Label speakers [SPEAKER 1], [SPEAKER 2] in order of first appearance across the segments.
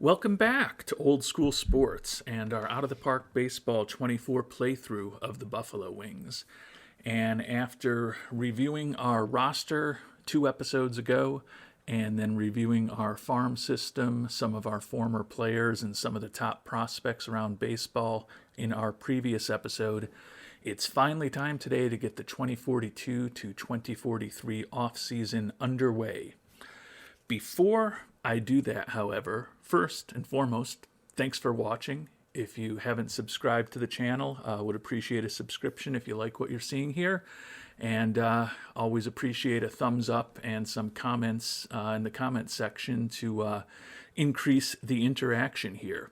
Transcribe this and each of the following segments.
[SPEAKER 1] Welcome back to Old School Sports and our Out of the Park Baseball 24 playthrough of the Buffalo Wings. And after reviewing our roster 2 episodes ago, and then reviewing our farm system, some of our former players, and some of the top prospects around baseball in our previous episode, it's finally time today to get the 2042 to 2043 offseason underway. Before I do that, however, first and foremost, thanks for watching. If you haven't subscribed to the channel, would appreciate a subscription if you like what you're seeing here. And always appreciate a thumbs up and some comments in the comment section to increase the interaction here.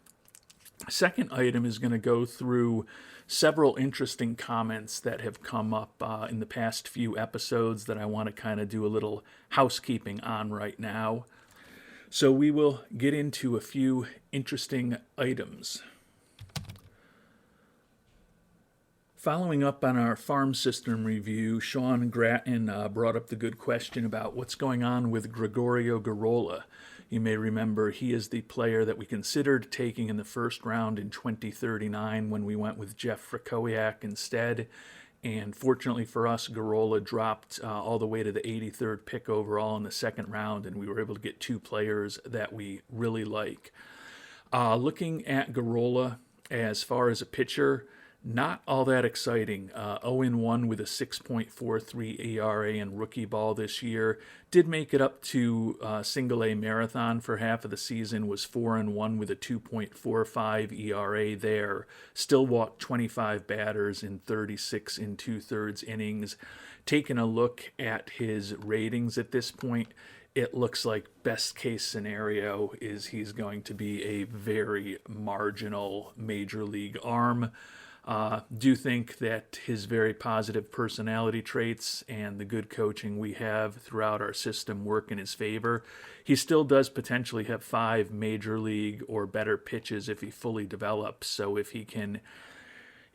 [SPEAKER 1] Second item is going to go through several interesting comments that have come up in the past few episodes that I want to kind of do a little housekeeping on right now. So we will get into a few interesting items. Following up on our farm system review, Sean Gratton brought up the good question about what's going on with Gregorio Garola. You may remember he is the player that we considered taking in the first round in 2039 when we went with Jeff Frikowiak instead. And fortunately for us, Garola dropped all the way to the 83rd pick overall in the second round, and we were able to get 2 players that we really like. Looking at Garola as far as a pitcher, not all that exciting. 0-1 with a 6.43 ERA in rookie ball this year. Did make it up to single A marathon for half of the season. Was 4-1 with a 2.45 ERA there. Still walked 25 batters in 36 2/3 innings. Taking a look at his ratings at this point, it looks like best case scenario is he's going to be a very marginal major league arm. Do think that his very positive personality traits and the good coaching we have throughout our system work in his favor. He still does potentially have 5 major league or better pitches if he fully develops. So if he can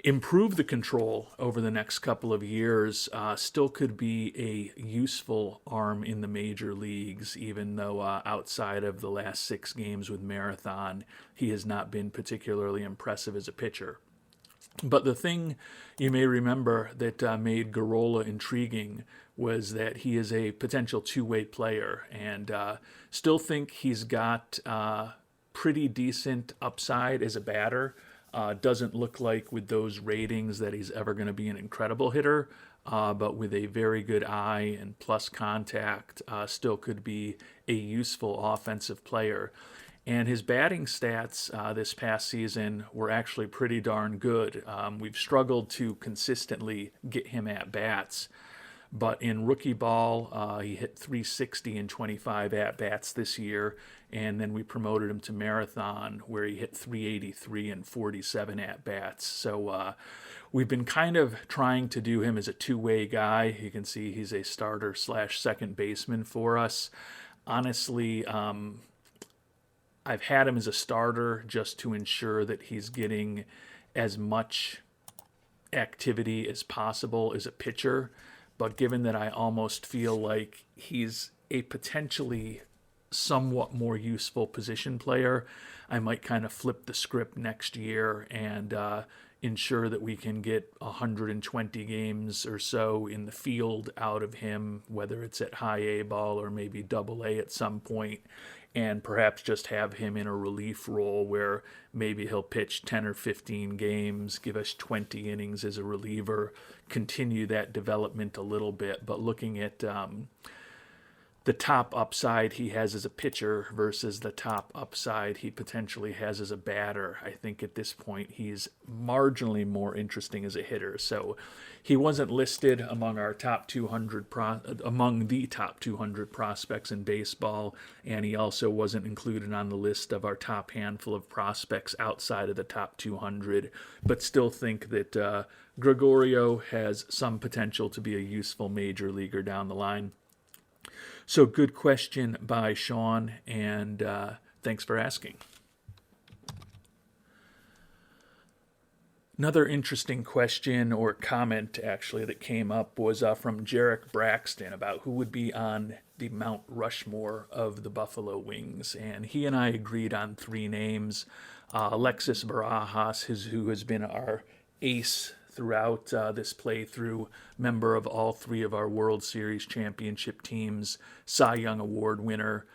[SPEAKER 1] improve the control over the next couple of years, still could be a useful arm in the major leagues, even though outside of the last 6 games with Marathon, he has not been particularly impressive as a pitcher. But the thing you may remember that made Garola intriguing was that he is a potential two-way player, and still think he's got pretty decent upside as a batter. Doesn't look like with those ratings that he's ever going to be an incredible hitter, but with a very good eye and plus contact, still could be a useful offensive player. And his batting stats this past season were actually pretty darn good. We've struggled to consistently get him at bats, but in rookie ball, he hit 360 in 25 at bats this year, and then we promoted him to Marathon, where he hit 383 in 47 at bats. So we've been kind of trying to do him as a two-way guy. You can see he's a starter / second baseman for us. Honestly, I've had him as a starter just to ensure that he's getting as much activity as possible as a pitcher. But given that I almost feel like he's a potentially somewhat more useful position player, I might kind of flip the script next year and ensure that we can get 120 games or so in the field out of him, whether it's at high A ball or maybe double A at some point, and perhaps just have him in a relief role where maybe he'll pitch 10 or 15 games, give us 20 innings as a reliever, continue that development a little bit. But looking at the top upside he has as a pitcher versus the top upside he potentially has as a batter, I think at this point he's marginally more interesting as a hitter. So he wasn't listed among our top 200 among the top 200 prospects in baseball, and he also wasn't included on the list of our top handful of prospects outside of the top 200. But still think that Gregorio has some potential to be a useful major leaguer down the line. So good question by Sean, and thanks for asking. Another interesting question or comment, actually, that came up was from Jarek Braxton about who would be on the Mount Rushmore of the Buffalo Wings. And he and I agreed on three names. Alexis Barajas, who has been our ace throughout this playthrough, member of all three of our World Series championship teams, Cy Young Award winner,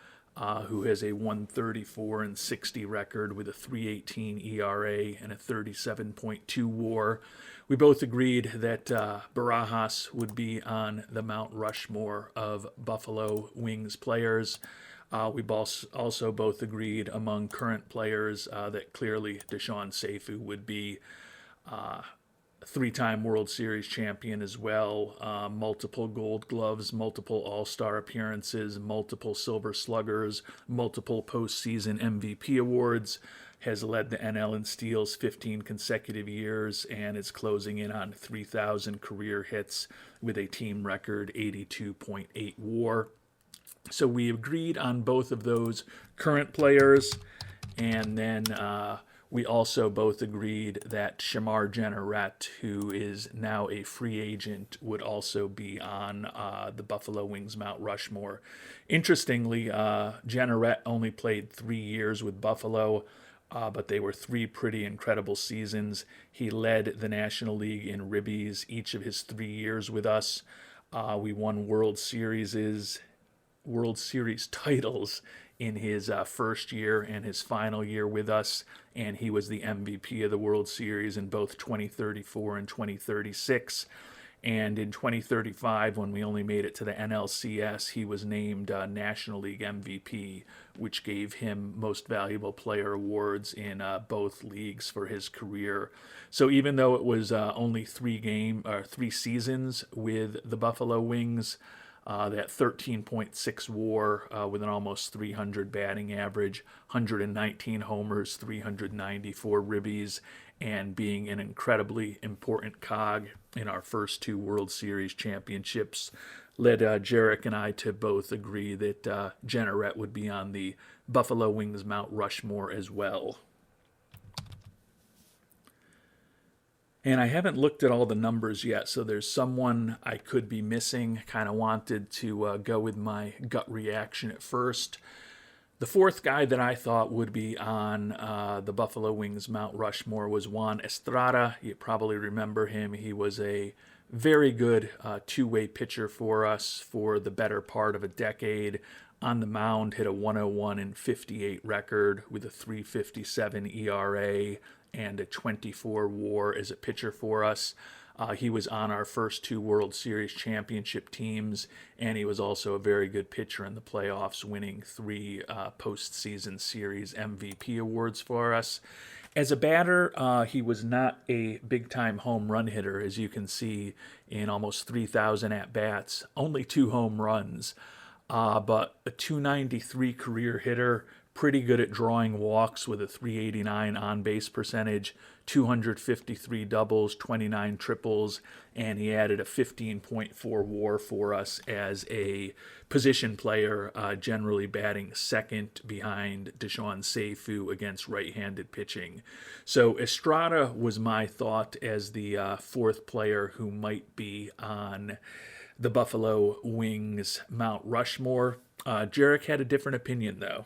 [SPEAKER 1] who has a 134-60 record with a 3.18 ERA and a 37.2 WAR. We both agreed that Barajas would be on the Mount Rushmore of Buffalo Wings players. We also both agreed among current players that clearly Deshaun Seifu would be three-time World Series champion as well, multiple Gold Gloves, multiple All-Star appearances, multiple Silver Sluggers, multiple postseason MVP awards, has led the NL in steals 15 consecutive years, and is closing in on 3,000 career hits with a team record 82.8 WAR. So we agreed on both of those current players, and then we also both agreed that Shamar Jenneret, who is now a free agent, would also be on the Buffalo Wings Mount Rushmore. Interestingly, Jenneret only played 3 years with Buffalo, but they were three pretty incredible seasons. He led the National League in ribbies each of his 3 years with us. We won World Series titles in his first year and his final year with us, and he was the MVP of the World Series in both 2034 and 2036. And in 2035, when we only made it to the NLCS, he was named National League MVP, which gave him Most Valuable Player awards in both leagues for his career. So even though it was only 3 seasons with the Buffalo Wings, that 13.6 WAR with an almost 300 batting average, 119 homers, 394 ribbies, and being an incredibly important cog in our first 2 World Series championships, led Jarek and I to both agree that Jenneret would be on the Buffalo Wings Mount Rushmore as well. And I haven't looked at all the numbers yet, so there's someone I could be missing. Kind of wanted to go with my gut reaction at first. The fourth guy that I thought would be on the Buffalo Wings Mount Rushmore was Juan Estrada. You probably remember him. He was a very good two-way pitcher for us for the better part of a decade. On the mound, hit a 101-58 record with a 3.57 ERA and a 24 WAR as a pitcher for us. He was on our first 2 World Series championship teams, and he was also a very good pitcher in the playoffs, winning 3 postseason series MVP awards for us. As a batter, he was not a big-time home run hitter, as you can see in almost 3,000 at-bats, only 2 home runs, but a 293 career hitter, pretty good at drawing walks with a 389 on-base percentage, 253 doubles, 29 triples, and he added a 15.4 WAR for us as a position player, generally batting second behind Deshaun Seifu against right-handed pitching. So Estrada was my thought as the fourth player who might be on the Buffalo Wings Mount Rushmore. Jarek had a different opinion, though.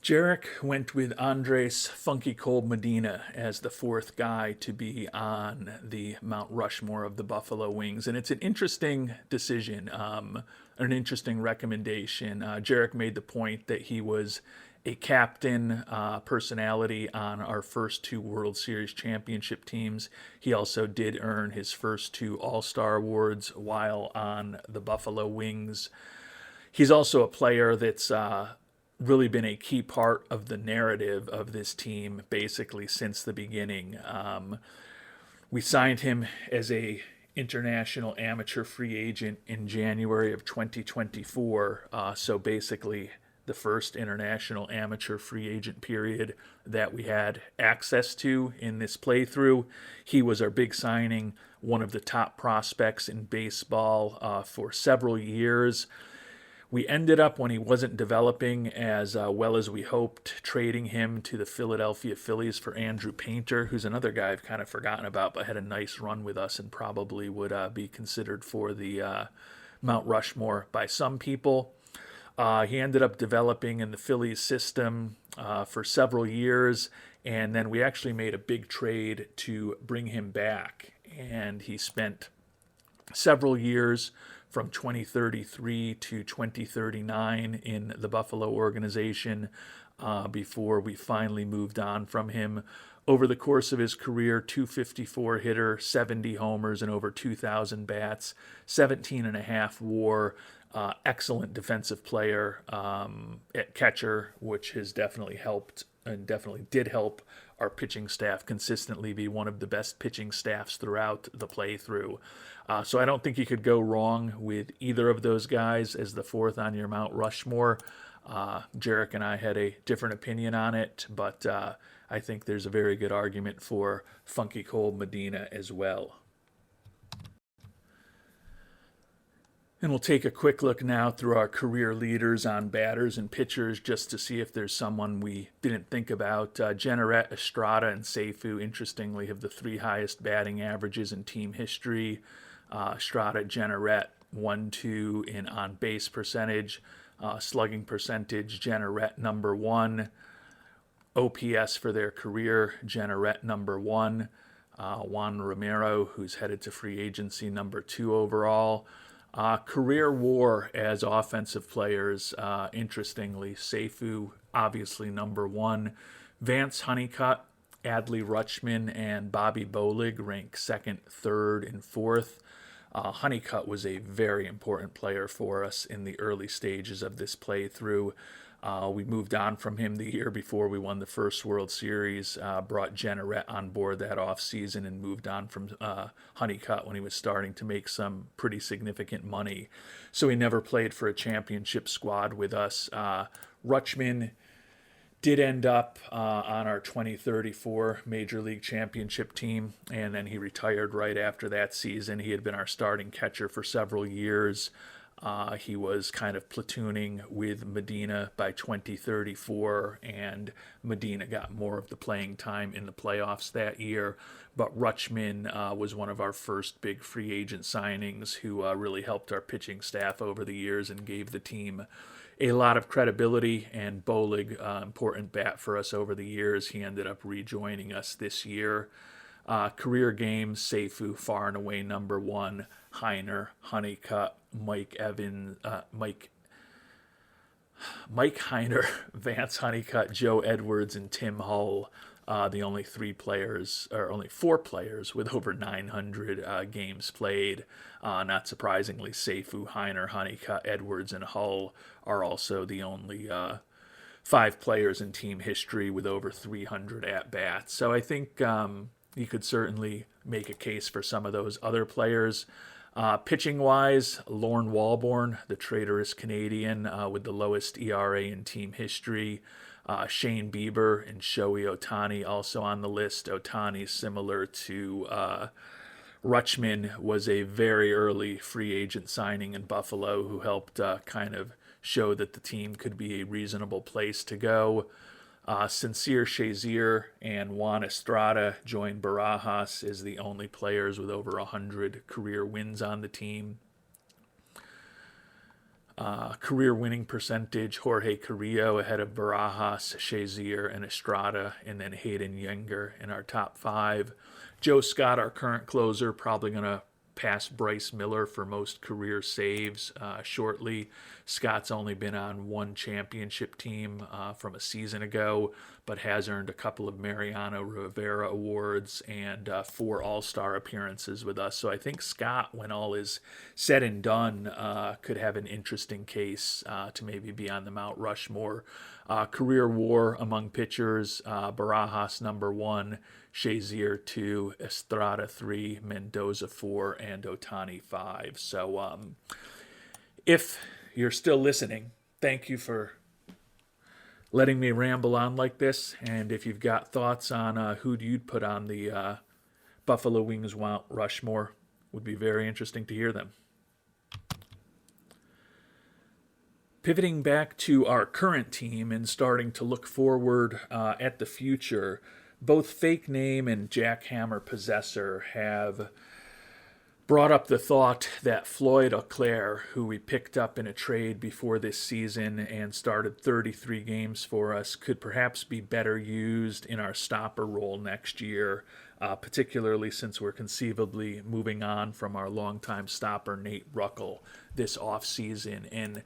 [SPEAKER 1] Jarek went with Andres Funky Cold Medina as the fourth guy to be on the Mount Rushmore of the Buffalo Wings. And it's an interesting decision, an interesting recommendation. Jarek made the point that he was a captain personality on our first 2 World Series championship teams. He also did earn his first 2 All-Star awards while on the Buffalo Wings. He's also a player that's really been a key part of the narrative of this team basically since the beginning. We signed him as a international amateur free agent in January of 2024, so basically the first international amateur free agent period that we had access to in this playthrough. He was our big signing, one of the top prospects in baseball for several years. We ended up, when he wasn't developing as well as we hoped, trading him to the Philadelphia Phillies for Andrew Painter, who's another guy I've kind of forgotten about, but had a nice run with us and probably would be considered for the Mount Rushmore by some people. He ended up developing in the Phillies system for several years, and then we actually made a big trade to bring him back. And he spent several years from 2033 to 2039 in the Buffalo organization before we finally moved on from him. Over the course of his career, 254 hitter, 70 homers, and over 2,000 bats, 17 and a half WAR. Excellent defensive player at catcher, which has definitely helped and definitely did help our pitching staff consistently be one of the best pitching staffs throughout the playthrough. So I don't think you could go wrong with either of those guys as the fourth on your Mount Rushmore. Jarek and I had a different opinion on it, but I think there's a very good argument for Funky Cole Medina as well. And we'll take a quick look now through our career leaders on batters and pitchers just to see if there's someone we didn't think about. Jenneret, Estrada, and Seifu, interestingly, have the three highest batting averages in team history. Estrada, Jenneret, 1-2 in on-base percentage. Slugging percentage, Jenneret, number 1. OPS for their career, Jenneret, number 1. Juan Romero, who's headed to free agency, number 2 overall. Career WAR as offensive players, interestingly, Seifu, obviously number 1. Vance Honeycutt, Adley Rutschman, and Bobby Bolig rank second, third, and fourth. Honeycutt was a very important player for us in the early stages of this playthrough. We moved on from him the year before we won the first World Series, brought Jenneret on board that offseason, and moved on from Honeycutt when he was starting to make some pretty significant money. So he never played for a championship squad with us. Rutschman did end up on our 2034 Major League Championship team, and then he retired right after that season. He had been our starting catcher for several years. He was kind of platooning with Medina by 2034, and Medina got more of the playing time in the playoffs that year. But Rutschman was one of our first big free agent signings who really helped our pitching staff over the years and gave the team a lot of credibility. And Bolig, important bat for us over the years. He ended up rejoining us this year. Career games, Seifu, far and away number 1. Heiner, Honeycutt, Mike Heiner, Vance Honeycutt, Joe Edwards, and Tim Hull, the only four players with over 900 games played. Not surprisingly, Seifu, Heiner, Honeycutt, Edwards, and Hull are also the only 5 players in team history with over 300 at-bats. So I think you could certainly make a case for some of those other players. Pitching-wise, Lorne Walborn, the traitorous Canadian with the lowest ERA in team history. Shane Bieber and Shohei Ohtani also on the list. Ohtani, similar to Rutschman, was a very early free agent signing in Buffalo who helped kind of show that the team could be a reasonable place to go. Sincere Shazier and Juan Estrada joined Barajas as the only players with over 100 career wins on the team. Career winning percentage, Jorge Carrillo ahead of Barajas, Shazier, and Estrada, and then Hayden Yenger in our top 5. Joe Scott, our current closer, probably going to pass Bryce Miller for most career saves shortly. Scott's only been on 1 championship team from a season ago, but has earned a couple of Mariano Rivera awards and 4 All-Star appearances with us. So I think Scott, when all is said and done, could have an interesting case to maybe be on the Mount Rushmore. Career WAR among pitchers, Barajas number 1, Shazier 2, Estrada 3, Mendoza 4, and Ohtani 5. So if you're still listening, thank you for letting me ramble on like this. And if you've got thoughts on who you'd put on the Buffalo Wings Mount Rushmore, would be very interesting to hear them. Pivoting back to our current team and starting to look forward at the future, both Fake Name and Jackhammer Possessor have brought up the thought that Floyd Auclair, who we picked up in a trade before this season and started 33 games for us, could perhaps be better used in our stopper role next year, particularly since we're conceivably moving on from our longtime stopper Nate Ruckel this offseason. And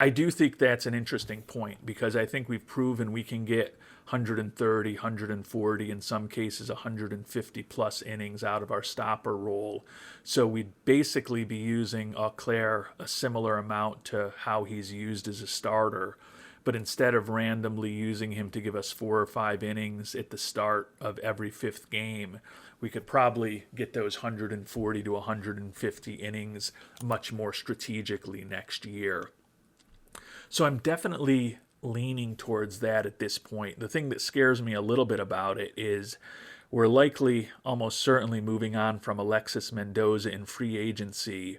[SPEAKER 1] I do think that's an interesting point because I think we've proven we can get 130, 140, in some cases 150 plus innings out of our stopper role. So we'd basically be using Auclair a similar amount to how he's used as a starter. But instead of randomly using him to give us 4 or 5 innings at the start of every 5th game, we could probably get those 140 to 150 innings much more strategically next year. So I'm definitely leaning towards that at this point. The thing that scares me a little bit about it is we're likely, almost certainly, moving on from Alexis Mendoza in free agency.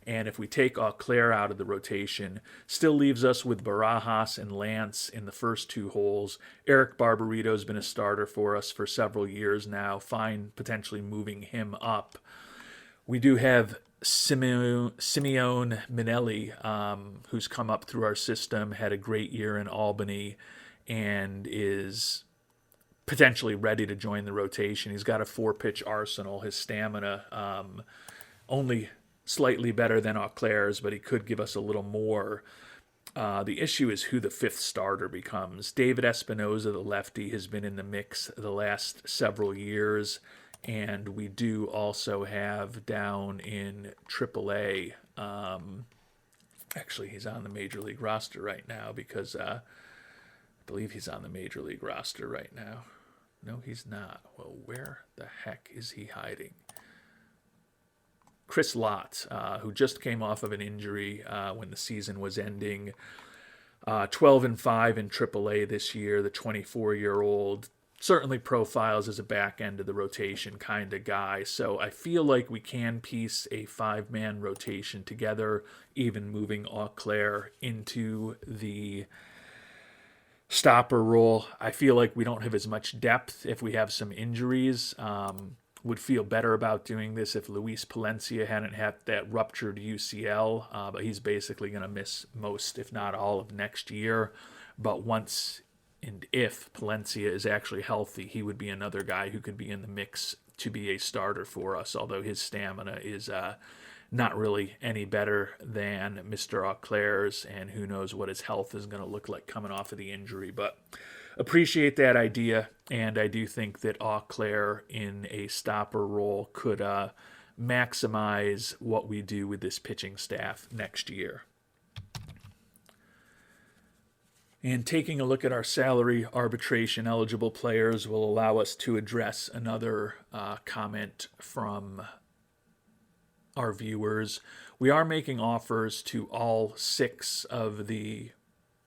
[SPEAKER 1] And if we take Auclair out of the rotation, still leaves us with Barajas and Lance in the first 2 holes. Eric Barbarito's been a starter for us for several years now. Fine, potentially moving him up. We do have Simeone Minelli, who's come up through our system, had a great year in Albany, and is potentially ready to join the rotation. He's got a 4-pitch arsenal. His stamina only slightly better than Auclair's, but he could give us a little more. The issue is who the 5th starter becomes. David Espinoza, the lefty, has been in the mix the last several years. And we do also have down in AAA, actually he's on the Major League roster right now because I believe he's on the Major League roster right now. No, he's not. Well, where the heck is he hiding? Chris Lott, who just came off of an injury when the season was ending. 12-5 in AAA this year, the 24-year-old. Certainly profiles as a back end of the rotation kind of guy. So I feel like we can piece a 5-man rotation together, even moving Auclair into the stopper role. I feel like we don't have as much depth if we have some injuries. Would feel better about doing this if Luis Palencia hadn't had that ruptured UCL, but he's basically going to miss most, if not all, of next year. But once and if Palencia is actually healthy, he would be another guy who could be in the mix to be a starter for us, although his stamina is not really any better than Mr. Auclair's, and who knows what his health is going to look like coming off of the injury. But appreciate that idea, and I do think that Auclair in a stopper role could maximize what we do with this pitching staff next year. And taking a look at our salary arbitration eligible players will allow us to address another comment from our viewers. We are making offers to all 6 of the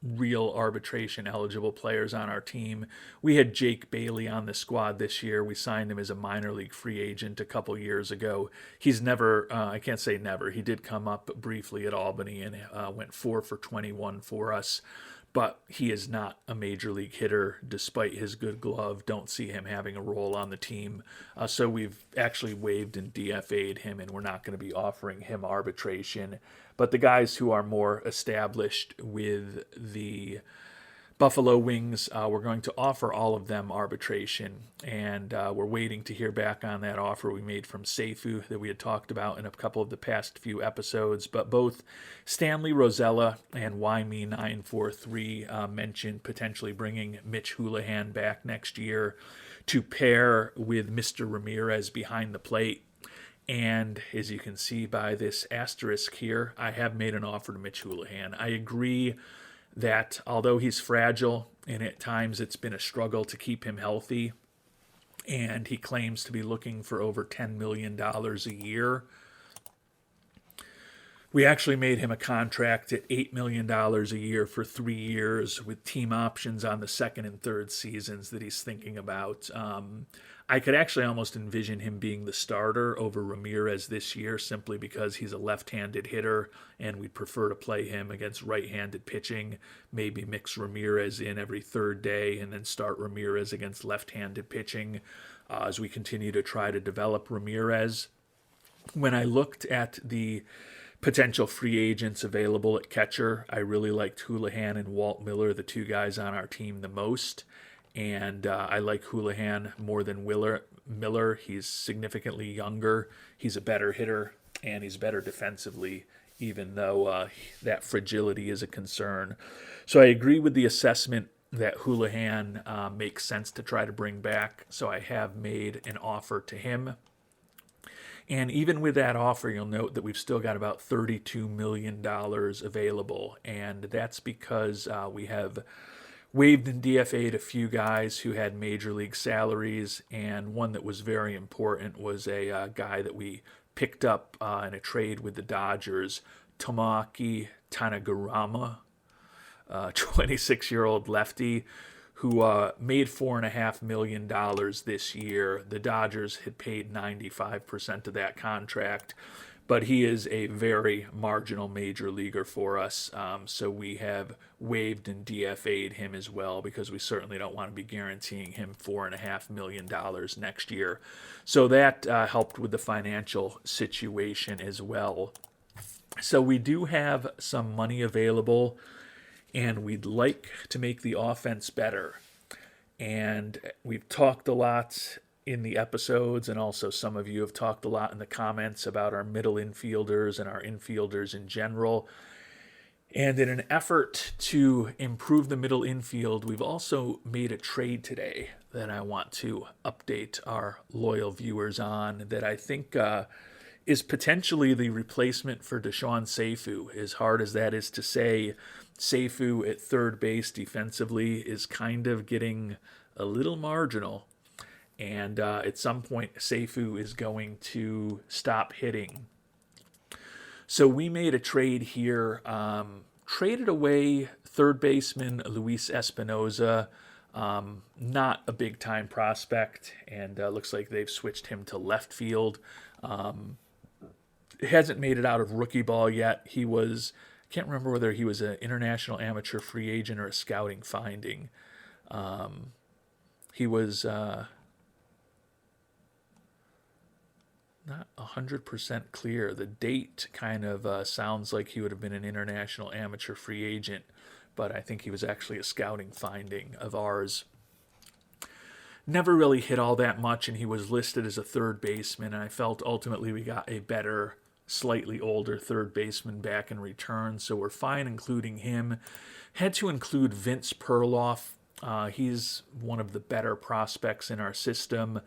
[SPEAKER 1] real arbitration eligible players on our team. We had Jake Bailey on the squad this year. We signed him as a minor league free agent a couple years ago. He's never, I can't say never, he did come up briefly at Albany and went 4 for 21 for us. But he is not a major league hitter despite his good glove. Don't see him having a role on the team. So we've actually waived and DFA'd him, and we're not going to be offering him arbitration. But the guys who are more established with the Buffalo Wings, we're going to offer all of them arbitration, and we're waiting to hear back on that offer we made from Seifu that we had talked about in a couple of the past few episodes. But both Stanley Rosella and YME943 mentioned potentially bringing Mitch Houlihan back next year to pair with Mr. Ramirez behind the plate. And as you can see by this asterisk here, I have made an offer to Mitch Houlihan. I agree that although he's fragile and at times it's been a struggle to keep him healthy, and he claims to be looking for over $10 million a year, We actually made him a contract at $8 million dollars a year for 3 years with team options on the second and third seasons that he's thinking about. I could actually almost envision him being the starter over Ramirez this year simply because he's a left-handed hitter and we'd prefer to play him against right-handed pitching. Maybe mix Ramirez in every third day and then start Ramirez against left-handed pitching as we continue to try to develop Ramirez. When I looked at the potential free agents available at catcher, I really liked Houlihan and Walt Miller, the two guys on our team, the most. And I like Houlihan more than Miller. He's significantly younger. He's a better hitter, and he's better defensively, even though that fragility is a concern. So I agree with the assessment that Houlihan makes sense to try to bring back. So I have made an offer to him. And even with that offer, you'll note that we've still got about $32 million available. And that's because we have waived and DFA'd a few guys who had major league salaries. And one that was very important was a guy that we picked up in a trade with the Dodgers, Tomoaki Tanagurama, 26-year-old lefty who made $4.5 million this year. The Dodgers had paid 95% of that contract, but he is a very marginal major leaguer for us. So we have waived and DFA'd him as well because we certainly don't want to be guaranteeing him $4.5 million next year. So that helped with the financial situation as well. So we do have some money available, and we'd like to make the offense better. And we've talked a lot in the episodes, and also some of you have talked a lot in the comments about our middle infielders and our infielders in general. And in an effort to improve the middle infield, we've also made a trade today that I want to update our loyal viewers on that I think is potentially the replacement for Deshaun Seifu. As hard as that is to say, Seifu at third base defensively is kind of getting a little marginal. And at some point, Seifu is going to stop hitting. So we made a trade here, traded away third baseman Luis Espinoza, not a big-time prospect, and looks like they've switched him to left field. Hasn't made it out of rookie ball yet. He was, I can't remember whether he was an international amateur free agent or a scouting finding. He was not 100% clear. The date kind of sounds like he would have been an international amateur free agent, but I think he was actually a scouting finding of ours. Never really hit all that much, and he was listed as a third baseman, and I felt ultimately we got a better, slightly older third baseman back in return, so we're fine including him. Had to include Vince Perloff. He's one of the better prospects in our system,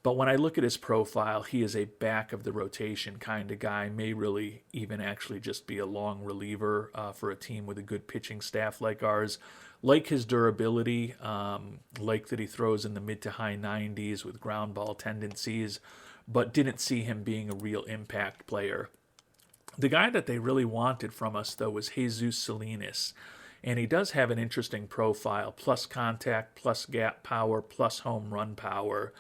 [SPEAKER 1] but when I look at his profile, he is a back of the rotation kind of guy, may really even actually just be a long reliever for a team with a good pitching staff like ours. Like his durability, like that he throws in the mid to high 90s with ground ball tendencies, but didn't see him being a real impact player. The guy that they really wanted from us, though, was Jesus Salinas. And he does have an interesting profile, plus contact, plus gap power, plus home run power.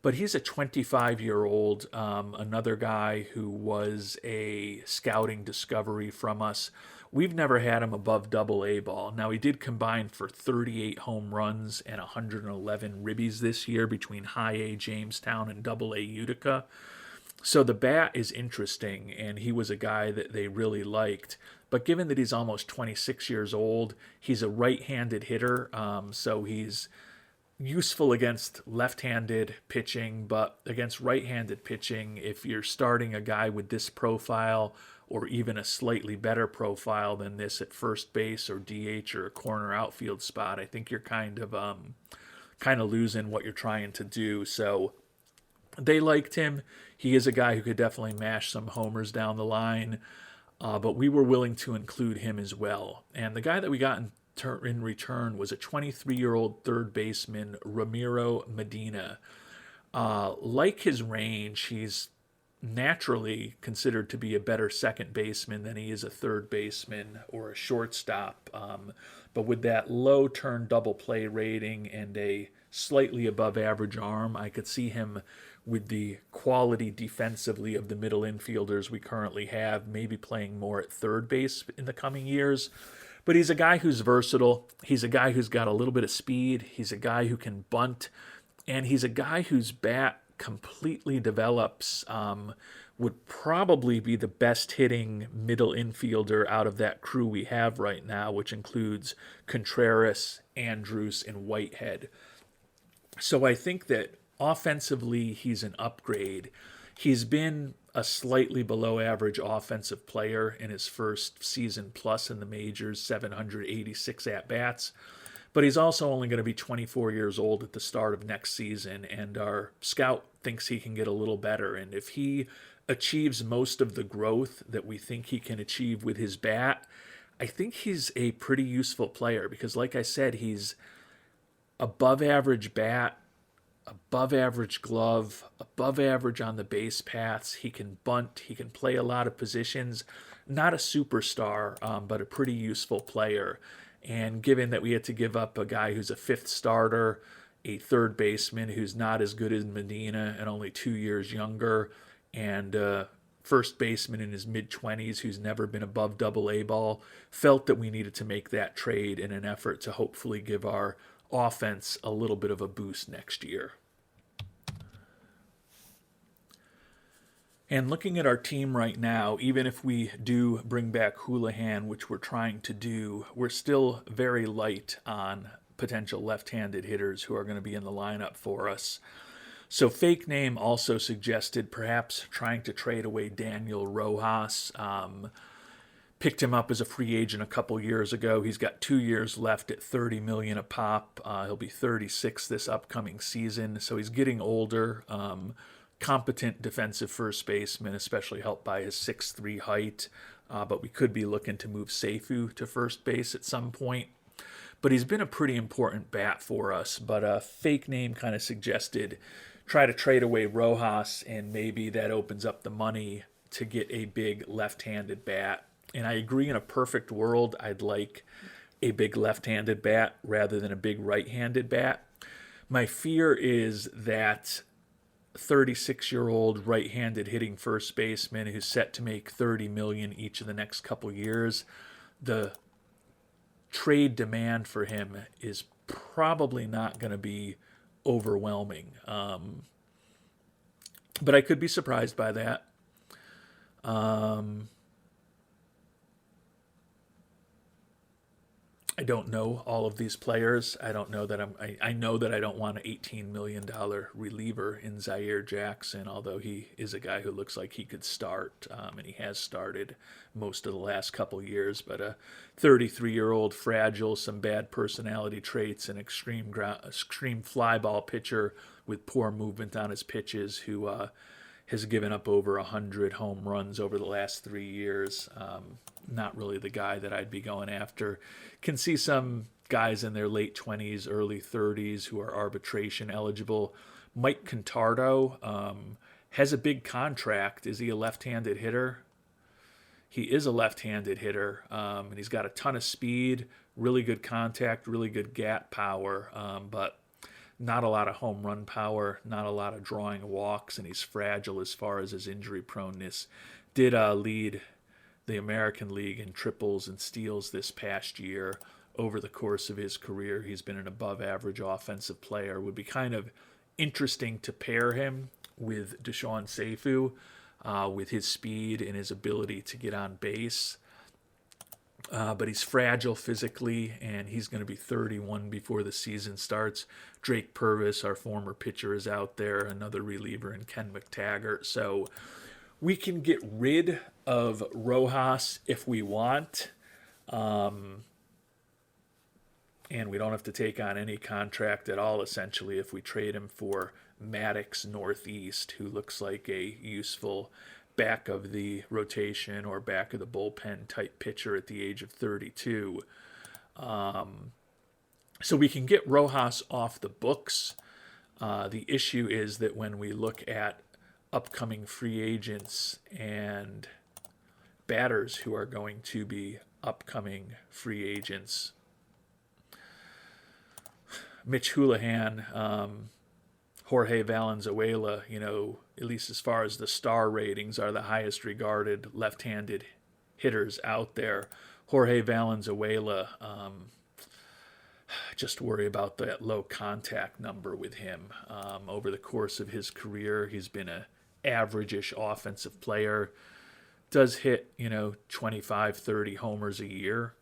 [SPEAKER 1] But he's a 25-year-old, another guy who was a scouting discovery from us. We've never had him above Double-A ball. Now, he did combine for 38 home runs and 111 ribbies this year between High-A Jamestown and Double-A Utica. So the bat is interesting, and he was a guy that they really liked. But given that he's almost 26 years old, he's a right-handed hitter, so he's useful against left-handed pitching, but against right-handed pitching, if you're starting a guy with this profile or even a slightly better profile than this at first base or DH or a corner outfield spot, I think you're kind of losing what you're trying to do. So they liked him. He is a guy who could definitely mash some homers down the line, but we were willing to include him as well. And the guy that we got in return was a 23-year-old third baseman, Ramiro Medina. Like his range, he's naturally considered to be a better second baseman than he is a third baseman or a shortstop. But with that low turn double play rating and a slightly above average arm, I could see him with the quality defensively of the middle infielders we currently have, maybe playing more at third base in the coming years. But he's a guy who's versatile. He's a guy who's got a little bit of speed. He's a guy who can bunt. And he's a guy whose bat completely develops, would probably be the best hitting middle infielder out of that crew we have right now, which includes Contreras, Andrews, and Whitehead. So I think that offensively, he's an upgrade. He's been a slightly below average offensive player in his first season plus in the majors, 786 at-bats. But he's also only going to be 24 years old at the start of next season, and our scout thinks he can get a little better. And if he achieves most of the growth that we think he can achieve with his bat, I think he's a pretty useful player because, like I said, he's above average bat, above average glove, above average on the base paths. He can bunt. He can play a lot of positions. Not a superstar, but a pretty useful player. And given that we had to give up a guy who's a fifth starter, a third baseman who's not as good as Medina and only 2 years younger, and first baseman in his mid-20s who's never been above double-A ball, felt that we needed to make that trade in an effort to hopefully give our offense a little bit of a boost next year. And looking at our team right now, even if we do bring back Houlihan, which we're trying to do, we're still very light on potential left-handed hitters who are going to be in the lineup for us. So Fake Name also suggested perhaps trying to trade away Daniel Rojas. Picked him up as a free agent a couple years ago. He's got 2 years left at $30 million a pop. He'll be 36 this upcoming season, so he's getting older. Competent defensive first baseman, especially helped by his 6'3" height. But we could be looking to move Seifu to first base at some point. But he's been a pretty important bat for us. But Fake Name kind of suggested try to trade away Rojas, and maybe that opens up the money to get a big left-handed bat. And I agree, in a perfect world, I'd like a big left-handed bat rather than a big right-handed bat. My fear is that 36-year-old right-handed hitting first baseman who's set to make $30 million each of the next couple years, the trade demand for him is probably not going to be overwhelming. But I could be surprised by that. I don't know all of these players. I don't know that I know that I don't want an $18 million reliever in Zaire Jackson, although he is a guy who looks like he could start, and he has started most of the last couple years. But a 33-year-old fragile, some bad personality traits, an extreme fly ball pitcher with poor movement on his pitches, who has given up over 100 home runs over the last 3 years. Not really the guy that I'd be going after. Can see some guys in their late 20s, early 30s who are arbitration eligible. Mike Contardo has a big contract. Is he a left-handed hitter? He is a left-handed hitter, and he's got a ton of speed, really good contact, really good gap power, but not a lot of home run power, not a lot of drawing walks, and he's fragile as far as his injury proneness. Did lead the American League in triples and steals this past year. Over the course of his career, he's been an above-average offensive player. Would be kind of interesting to pair him with Deshaun Seifu, with his speed and his ability to get on base. But he's fragile physically, and he's going to be 31 before the season starts. Drake Purvis, our former pitcher, is out there, another reliever in Ken McTaggart. So we can get rid of Rojas if we want, and we don't have to take on any contract at all, essentially, if we trade him for Maddox Northeast, who looks like a useful back of the rotation or back of the bullpen type pitcher at the age of 32. So we can get Rojas off the books. The issue is that when we look at upcoming free agents and batters who are going to be upcoming free agents. Mitch Houlihan, Jorge Valenzuela, at least as far as the star ratings, are the highest regarded left-handed hitters out there. Jorge Valenzuela, just worry about that low contact number with him. Over the course of his career, he's been a average-ish offensive player. Does hit, 25, 30 homers a year.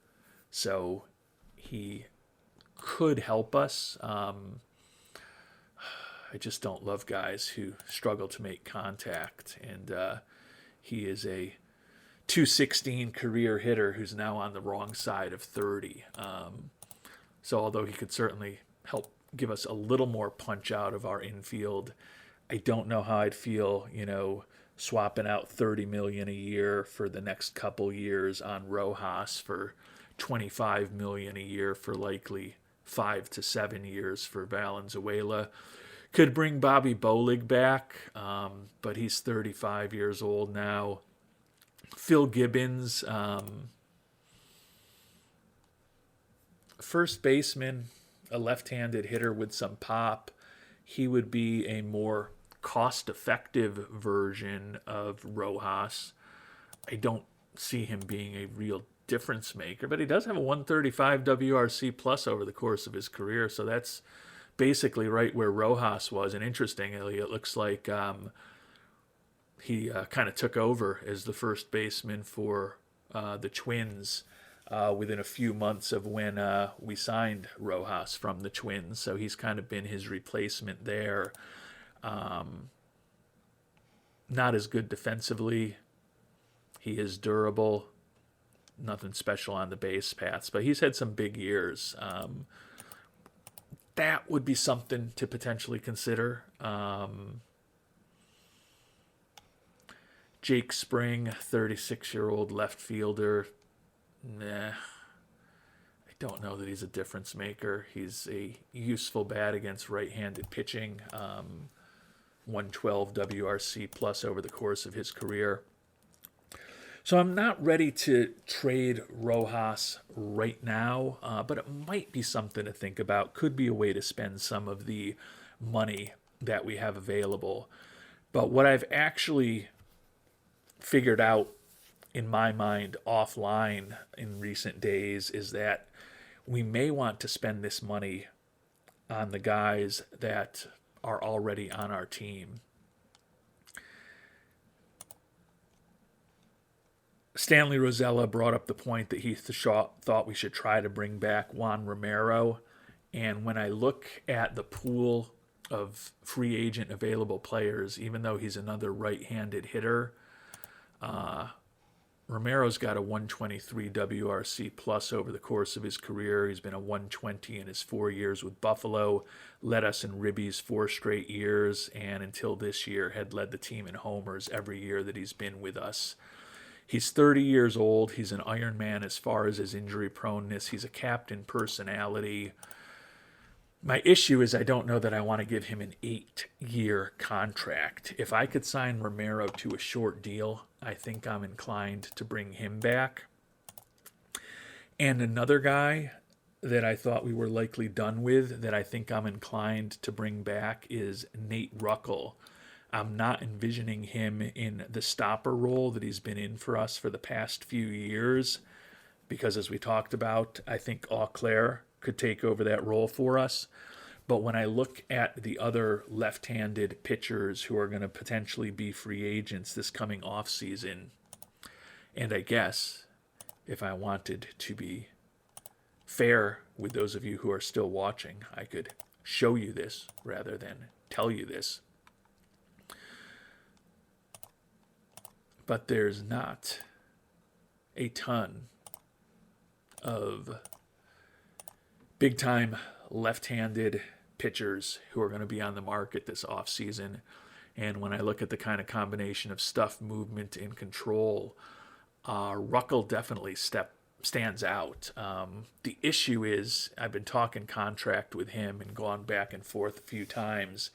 [SPEAKER 1] So he could help us. I just don't love guys who struggle to make contact. And he is a 216 career hitter who's now on the wrong side of 30. So although he could certainly help give us a little more punch out of our infield, I don't know how I'd feel, swapping out $30 million a year for the next couple years on Rojas for $25 million a year for likely 5 to 7 years for Valenzuela. Could bring Bobby Bolig back, but he's 35 years old now. Phil Gibbons, first baseman, a left-handed hitter with some pop. He would be a more cost-effective version of Rojas. I don't see him being a real difference maker, but he does have a 135 WRC plus over the course of his career, so that's basically right where Rojas was. And interestingly, it looks like he kind of took over as the first baseman for the Twins within a few months of when we signed Rojas from the Twins, so he's kind of been his replacement there. Not as good defensively. He is durable. Nothing special on the base paths, but he's had some big years. That would be something to potentially consider. Jake Spring, 36-year-old left fielder. Nah. I don't know that he's a difference maker. He's a useful bat against right-handed pitching. 112 WRC plus over the course of his career. So I'm not ready to trade Rojas right now, but it might be something to think about. Could be a way to spend some of the money that we have available. But what I've actually figured out in my mind offline in recent days is that we may want to spend this money on the guys that are already on our team. Stanley Rosella brought up the point that he thought we should try to bring back Juan Romero. And when I look at the pool of free agent available players, even though he's another right-handed hitter, Romero's got a 123 WRC plus over the course of his career. He's been a 120 in his 4 years with Buffalo, led us in ribbies 4 straight years, and until this year had led the team in homers every year that he's been with us. He's 30 years old. He's an Iron Man as far as his injury proneness. He's a captain personality. My issue is I don't know that I want to give him an 8-year contract. If I could sign Romero to a short deal, I think I'm inclined to bring him back. And another guy that I thought we were likely done with that I think I'm inclined to bring back is Nate Ruckel. I'm not envisioning him in the stopper role that he's been in for us for the past few years because, as we talked about, I think Auclair could take over that role for us. But when I look at the other left-handed pitchers who are going to potentially be free agents this coming offseason, and I guess if I wanted to be fair with those of you who are still watching, I could show you this rather than tell you this. But there's not a ton of big-time left-handed pitchers who are going to be on the market this offseason. And when I look at the kind of combination of stuff, movement, and control, Ruckel definitely stands out. The issue is I've been talking contract with him and gone back and forth a few times.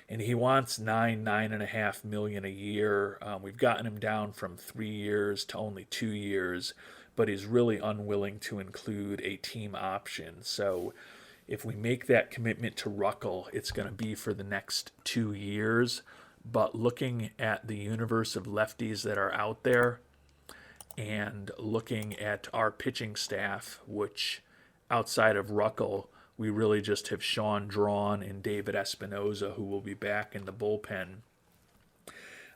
[SPEAKER 1] and he wants 9.5 million a year. We've gotten him down from 3 years to only 2 years, but he's really unwilling to include a team option. So if we make that commitment to Ruckel, it's going to be for the next 2 years. But looking at the universe of lefties that are out there and looking at our pitching staff, which outside of Ruckel, we really just have Sean Drawn and David Espinoza, who will be back in the bullpen.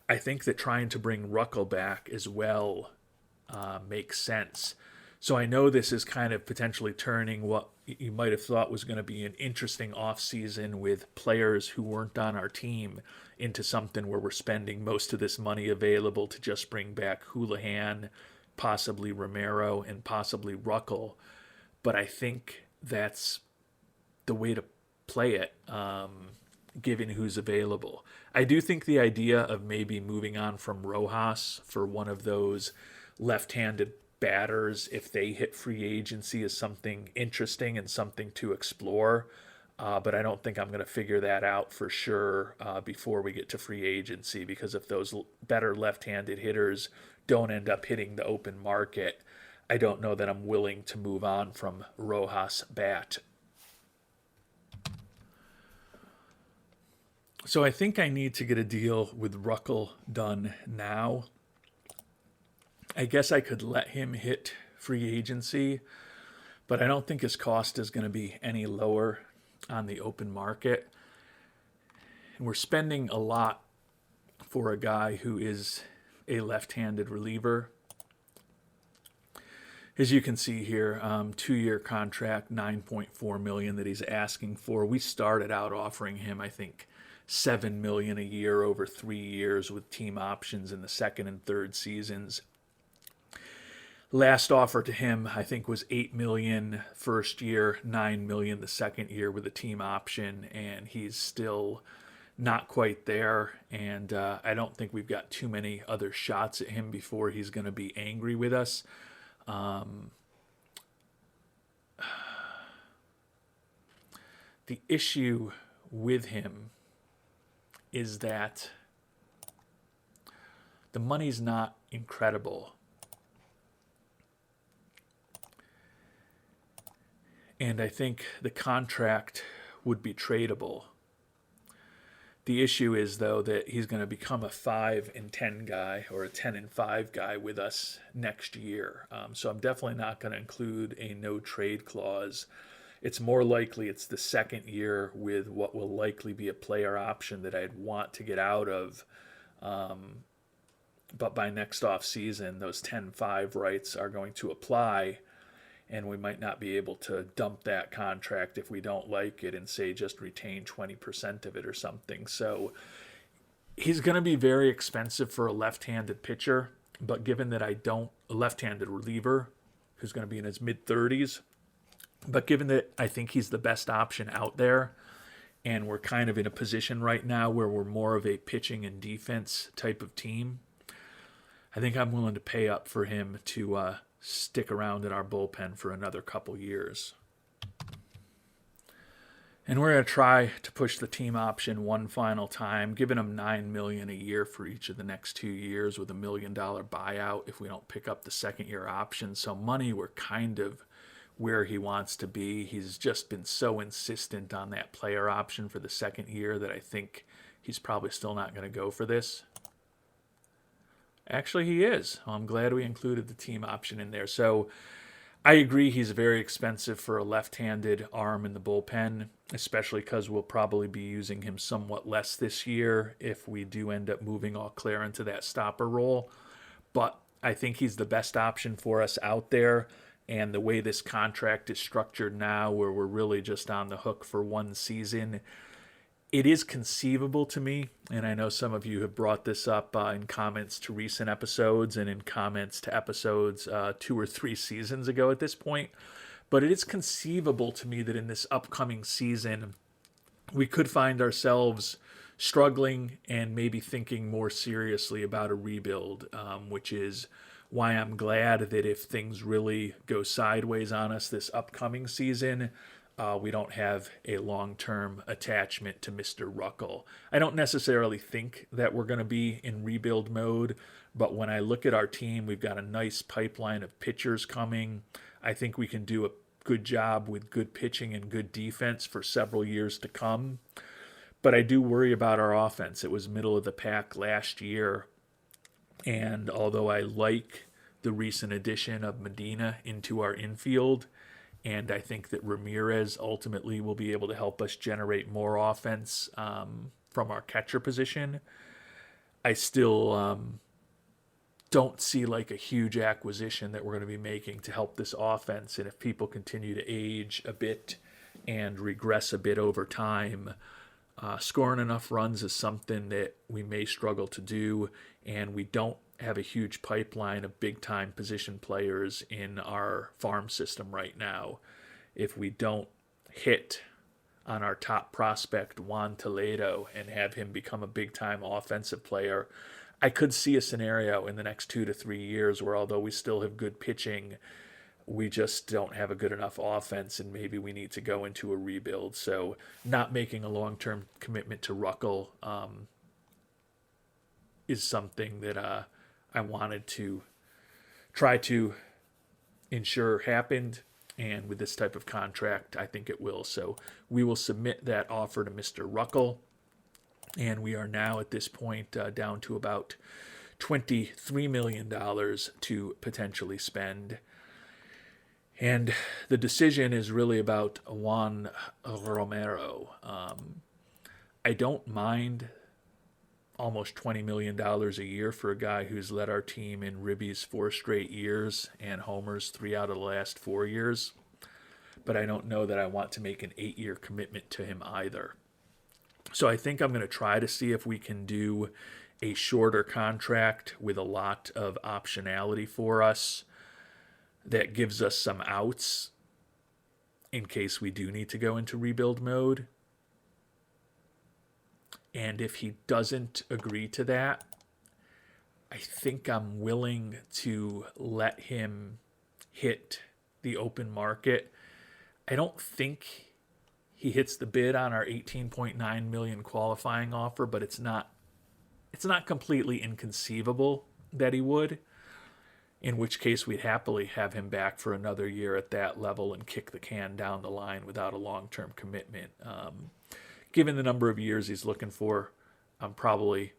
[SPEAKER 1] I think that trying to bring Ruckel back as well makes sense. So I know this is kind of potentially turning what you might have thought was going to be an interesting offseason with players who weren't on our team into something where we're spending most of this money available to just bring back Houlihan, possibly Romero, and possibly Ruckel. But I think that's the way to play it, given who's available. I do think the idea of maybe moving on from Rojas for one of those left-handed batters, if they hit free agency, is something interesting and something to explore. But I don't think I'm going to figure that out for sure before we get to free agency, because if those better left-handed hitters don't end up hitting the open market, I don't know that I'm willing to move on from Rojas bat. So I think I need to get a deal with Ruckel done now. I guess I could let him hit free agency, but I don't think his cost is going to be any lower on the open market. And we're spending a lot for a guy who is a left-handed reliever. As you can see here, 2-year contract, $9.4 million that he's asking for. We started out offering him, I think, $7 million a year over 3 years with team options in the second and third seasons. Last offer to him, I think, was $8 million first year, $9 million the second year with a team option, and he's still not quite there. And I don't think we've got too many other shots at him before he's going to be angry with us. The issue with him is that the money's not incredible. And I think the contract would be tradable. The issue is, though, that he's going to become a 5-10 guy or a 10-5 guy with us next year. So I'm definitely not going to include a no trade clause. It's more likely it's the second year with what will likely be a player option that I'd want to get out of. But by next off season, those 10-5 rights are going to apply, and we might not be able to dump that contract if we don't like it and say just retain 20% of it or something. So he's going to be very expensive for a left-handed pitcher, but given that a left-handed reliever who's going to be in his mid-30s, but given that I think he's the best option out there, and we're kind of in a position right now where we're more of a pitching and defense type of team, I think I'm willing to pay up for him to stick around in our bullpen for another couple years. And we're going to try to push the team option one final time, giving him $9 million a year for each of the next 2 years with $1 million buyout if we don't pick up the second year option. So money, we're kind of where he wants to be. He's just been so insistent on that player option for the second year that I think he's probably still not going to go for this. Actually, he is. I'm glad we included the team option in there. So I agree he's very expensive for a left-handed arm in the bullpen, especially because we'll probably be using him somewhat less this year if we do end up moving Auclair into that stopper role. But I think he's the best option for us out there. And the way this contract is structured now, where we're really just on the hook for one season, it is conceivable to me, and I know some of you have brought this up in comments to recent episodes and in comments to episodes 2 or 3 seasons ago at this point, but it is conceivable to me that in this upcoming season, we could find ourselves struggling and maybe thinking more seriously about a rebuild, which is why I'm glad that if things really go sideways on us this upcoming season, we don't have a long-term attachment to Mr. Ruckel. I don't necessarily think that we're going to be in rebuild mode, but when I look at our team, we've got a nice pipeline of pitchers coming. I think we can do a good job with good pitching and good defense for several years to come. But I do worry about our offense. It was middle of the pack last year, and although I like the recent addition of Medina into our infield, and I think that Ramirez ultimately will be able to help us generate more offense from our catcher position, I still don't see like a huge acquisition that we're going to be making to help this offense. And if people continue to age a bit and regress a bit over time, scoring enough runs is something that we may struggle to do, and we don't have a huge pipeline of big-time position players in our farm system right now. If we don't hit on our top prospect, Juan Toledo, and have him become a big-time offensive player, I could see a scenario in the next 2 to 3 years where, although we still have good pitching, we just don't have a good enough offense, and maybe we need to go into a rebuild. So not making a long-term commitment to Ruckel is something that I wanted to try to ensure happened. And with this type of contract, I think it will. So we will submit that offer to Mr. Ruckel. And we are now at this point down to about $23 million to potentially spend. And the decision is really about Juan Romero. I don't mind almost $20 million a year for a guy who's led our team in ribbies 4 straight years and homers 3 out of the last 4 years. But I don't know that I want to make an 8-year commitment to him either. So I think I'm going to try to see if we can do a shorter contract with a lot of optionality for us that gives us some outs in case we do need to go into rebuild mode. And if he doesn't agree to that, I think I'm willing to let him hit the open market. I don't think he hits the bid on our $18.9 million qualifying offer, but it's not completely inconceivable that he would, in which case we'd happily have him back for another year at that level and kick the can down the line without a long-term commitment. Given the number of years he's looking for, I'm probably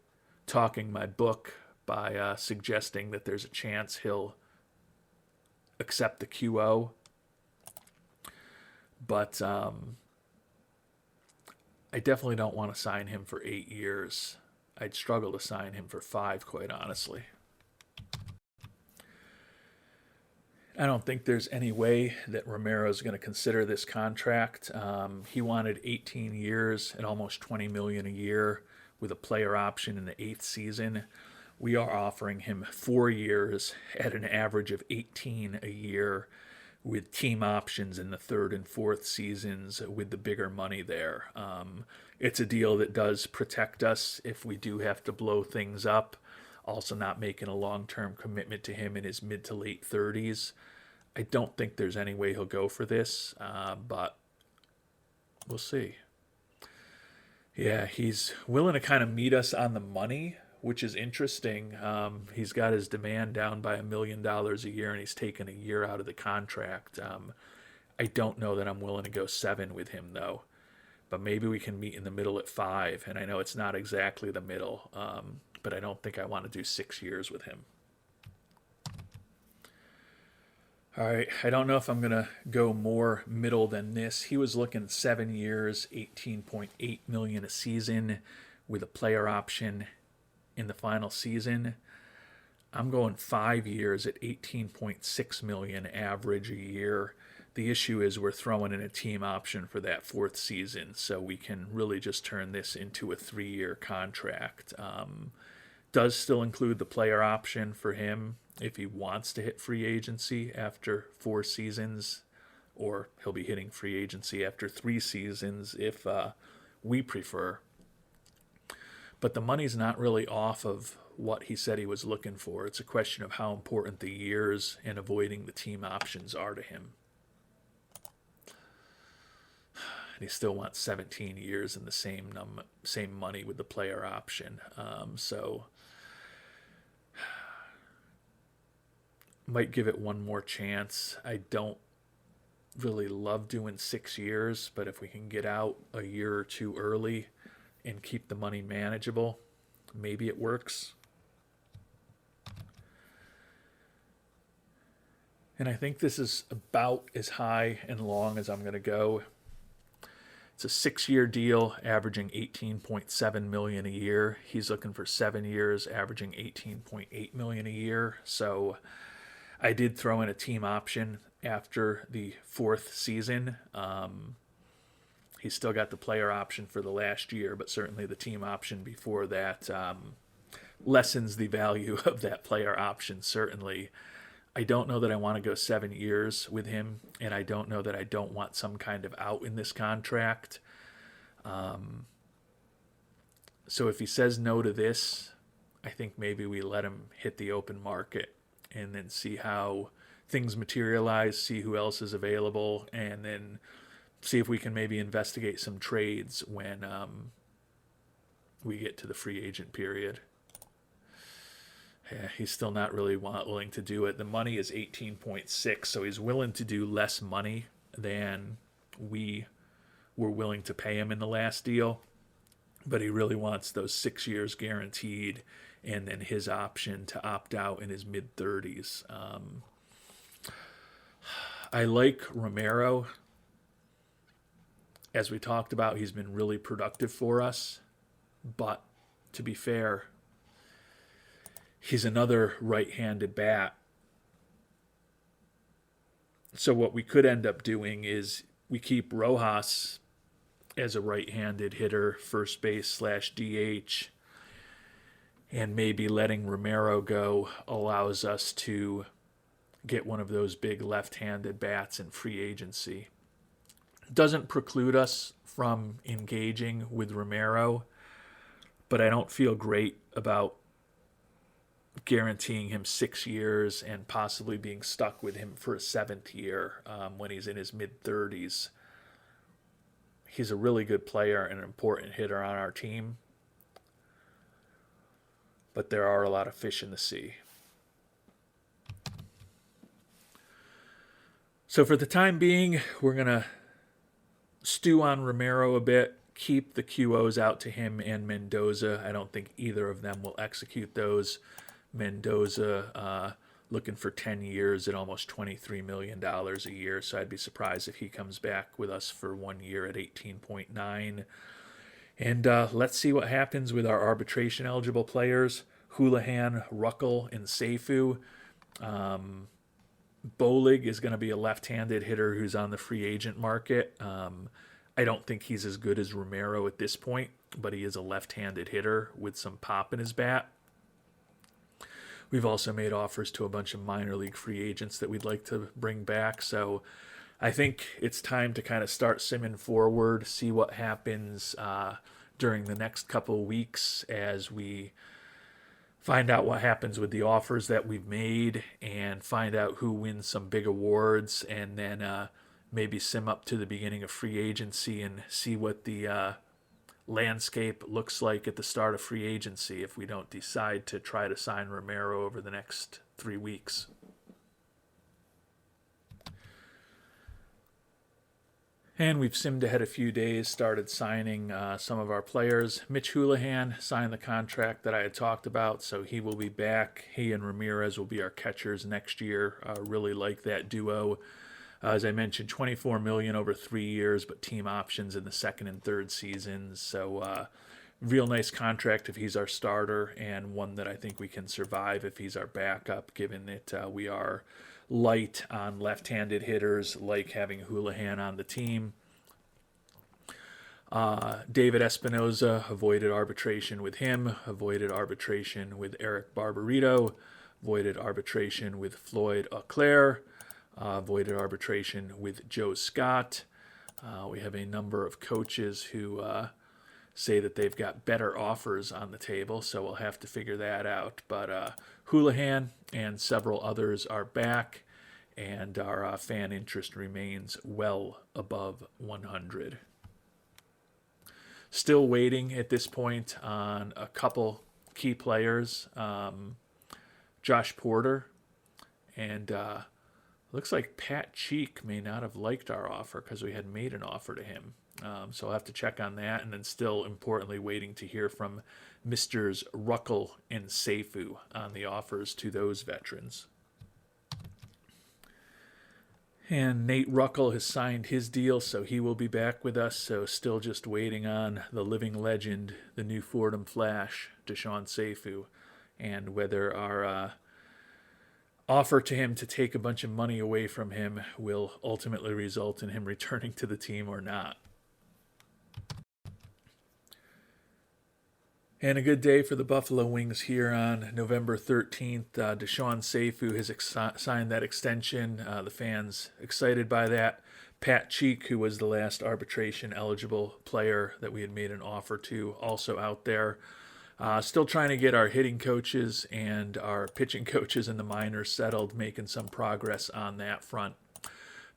[SPEAKER 1] talking my book by suggesting that there's a chance he'll accept the QO. But I definitely don't want to sign him for 8 years. I'd struggle to sign him for 5, quite honestly. I don't think there's any way that Romero is going to consider this contract. He wanted 18 years at almost $20 million a year with a player option in the 8th season. We are offering him 4 years at an average of 18 a year with team options in the 3rd and 4th seasons with the bigger money there. It's a deal that does protect us if we do have to blow things up. Also not making a long-term commitment to him in his mid to late 30s. I don't think there's any way he'll go for this, but we'll see. Yeah, he's willing to kind of meet us on the money, which is interesting. He's got his demand down by $1 million a year, and he's taken a year out of the contract. I don't know that I'm willing to go 7 with him, though. But maybe we can meet in the middle at 5, and I know it's not exactly the middle, but I don't think I want to do 6 years with him. All right, I don't know if I'm going to go more middle than this. He was looking 7 years, $18.8 million a season with a player option in the final season. I'm going 5 years at $18.6 million average a year. The issue is we're throwing in a team option for that 4th season, so we can really just turn this into a 3-year contract. Does still include the player option for him if he wants to hit free agency after 4 seasons, or he'll be hitting free agency after 3 seasons if we prefer. But the money's not really off of what he said he was looking for. It's a question of how important the years and avoiding the team options are to him. And he still wants 17 years and the same money with the player option. So might give it one more chance. I don't really love doing 6 years, but if we can get out a year or two early and keep the money manageable, maybe it works. And I think this is about as high and long as I'm going to go. It's a 6-year deal, averaging $18.7 million a year. He's looking for 7 years, averaging $18.8 million a year. So I did throw in a team option after the 4th season. He's still got the player option for the last year, but certainly the team option before that lessens the value of that player option, certainly. I don't know that I want to go 7 years with him, and I don't know that I don't want some kind of out in this contract. So if he says no to this, I think maybe we let him hit the open market and then see how things materialize, see who else is available, and then see if we can maybe investigate some trades when we get to the free agent period. Yeah, he's still not really willing to do it. The money is 18.6, so he's willing to do less money than we were willing to pay him in the last deal. But he really wants those 6 years guaranteed and then his option to opt out in his mid-30s. I like Romero. As we talked about, he's been really productive for us. But to be fair, he's another right-handed bat. So what we could end up doing is we keep Rojas as a right-handed hitter, first base / DH, and maybe letting Romero go allows us to get one of those big left-handed bats in free agency. Doesn't preclude us from engaging with Romero, but I don't feel great about guaranteeing him 6 years and possibly being stuck with him for a 7th year when he's in his mid-30s. He's a really good player and an important hitter on our team, but there are a lot of fish in the sea. So for the time being, we're going to stew on Romero a bit, keep the QOs out to him and Mendoza. I don't think either of them will execute those. Mendoza looking for 10 years at almost $23 million a year, so I'd be surprised if he comes back with us for 1 year at 18.9. And let's see what happens with our arbitration-eligible players, Houlihan, Ruckel, and Seifu. Bolig is going to be a left-handed hitter who's on the free agent market. I don't think he's as good as Romero at this point, but he is a left-handed hitter with some pop in his bat. We've also made offers to a bunch of minor league free agents that we'd like to bring back. So I think it's time to kind of start simming forward, see what happens during the next couple of weeks as we find out what happens with the offers that we've made and find out who wins some big awards, and then maybe sim up to the beginning of free agency and see what the landscape looks like at the start of free agency if we don't decide to try to sign Romero over the next 3 weeks. And we've simmed ahead a few days, started signing some of our players. Mitch Houlihan signed the contract that I had talked about, so he will be back. He and Ramirez will be our catchers next year. Really like that duo. As I mentioned, $24 million over 3 years, but team options in the 2nd and 3rd seasons. So real nice contract if he's our starter, and one that I think we can survive if he's our backup, given that we are light on left-handed hitters, like having Houlihan on the team. David Espinoza, avoided arbitration with him, avoided arbitration with Eric Barbarito, avoided arbitration with Floyd Auclair, avoided arbitration with Joe Scott. We have a number of coaches who say that they've got better offers on the table, so we'll have to figure that out. But Houlihan and several others are back, and our fan interest remains well above 100. Still waiting at this point on a couple key players. Josh Porter and looks like Pat Cheek may not have liked our offer because we had made an offer to him. So I'll have to check on that. And then still importantly waiting to hear from Misters Ruckel and Seifu on the offers to those veterans. And Nate Ruckel has signed his deal, so he will be back with us. So still just waiting on the living legend, the new Fordham Flash, Deshaun Seifu, and whether our offer to him to take a bunch of money away from him will ultimately result in him returning to the team or not. And a good day for the Buffalo Wings here on November 13th. Deshaun Seifu has signed that extension. The fans excited by that. Pat Cheek, who was the last arbitration-eligible player that we had made an offer to, also out there. Still trying to get our hitting coaches and our pitching coaches in the minors settled, making some progress on that front.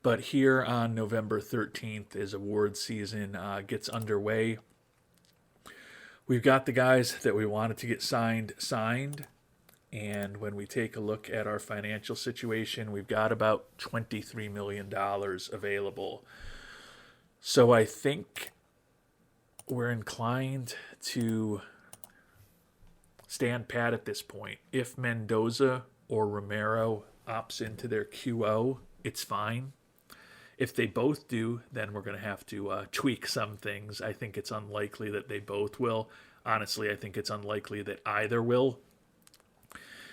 [SPEAKER 1] But here on November 13th, as award season gets underway, we've got the guys that we wanted to get signed. And when we take a look at our financial situation, we've got about $23 million available. So I think we're inclined to stand pat at this point. If Mendoza or Romero opts into their QO, it's fine. If they both do, then we're going to have to tweak some things. I think it's unlikely that they both will. Honestly, I think it's unlikely that either will.